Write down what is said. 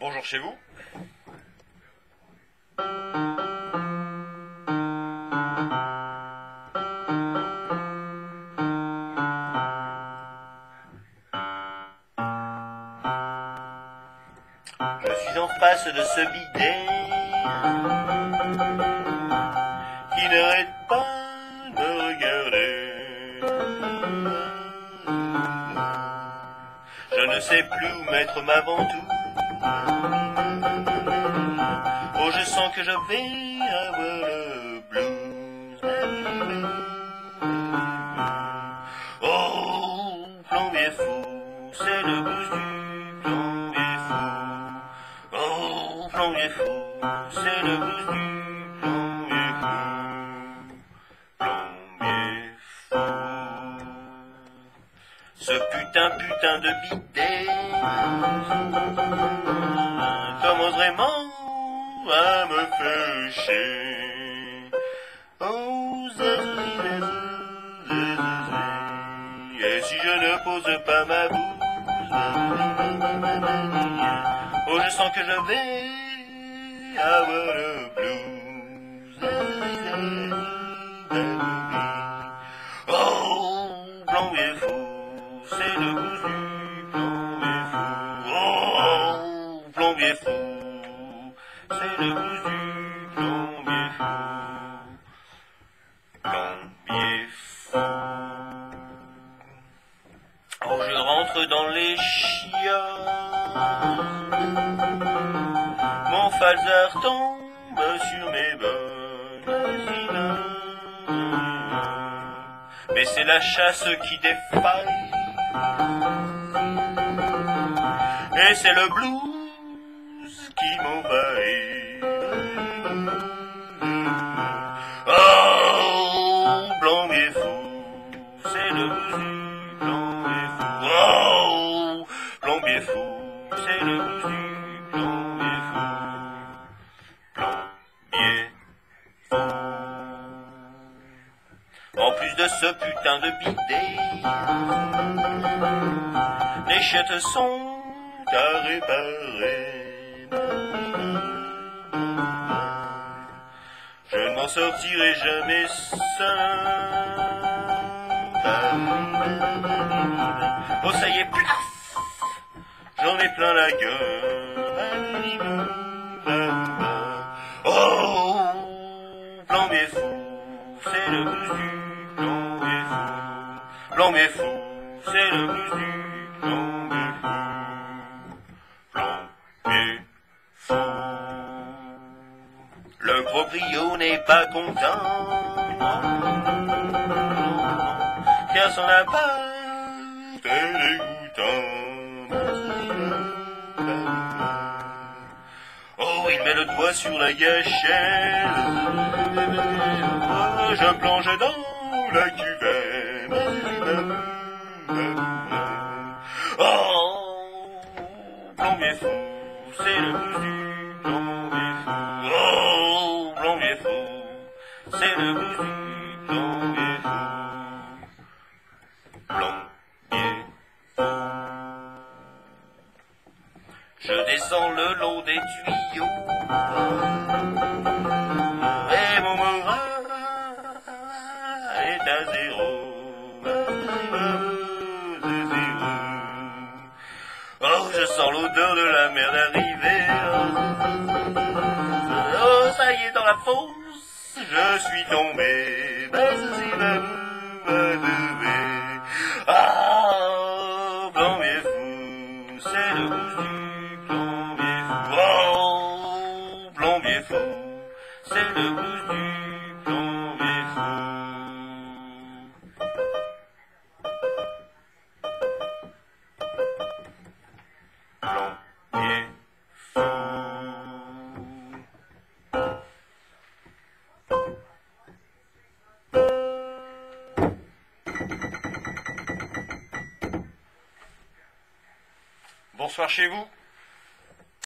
Bonjour chez vous. Je suis en face de ce bidet qui n'arrête pas de me regarder. Je ne sais plus où mettre ma ventouse. Oh, je sens que je vais avoir le blues. Oh, plombier fou, c'est le blues du plombier fou. Oh, plombier fou, c'est le blues du plombier fou. Plombier fou. Ce putain de bidet commence vraiment à me faire chier. Oh, et si je ne pose pas ma bouse, oh, je sens que je vais avoir le blues. Oh, plombier fou, c'est le blues du plombier fou. Oh, plombier fou, c'est le blues du plombier fou. Plombier fou. Oh, je rentre dans les chiottes. Mon falzar tombe sur mes bottes. Mais c'est la chasse qui défaille. Et c'est le blues qui m'envahit. Oh, plombier fou, c'est le blues du plombier fou. Oh, plombier fou, c'est le blues du plombier fou. Plombier fou. En plus de ce putain de bidet, les chiottes sont à réparer. Je ne m'en sortirai jamais seul. Oh, ça y est, plaf, j'en ai plein la gueule. Oh, plombier fou, c'est le blues du plombier fou. Plombier fou, c'est le blues du plombier fou. Plombier fou. Le proprio n'est pas content, car son appart est dégoûtant. Oh, il met le doigt sur la gâchette. Oh, je plonge dans la cuvette. Oh, plombier fou, c'est le blues du plombier fou. Oh, plombier fou, c'est le blues du plombier fou. Plombier fou. Je descends le long des tuyaux et mon moral est à zéro. Oh, je sens l'odeur de la merde arriver. Oh, ça y est, dans la fosse, je suis tombé. Ah, plombier fou, c'est le blues du plombier fou. Oh, plombier fou, c'est le blues du plombier fou. Plombier fou. Bonsoir chez vous.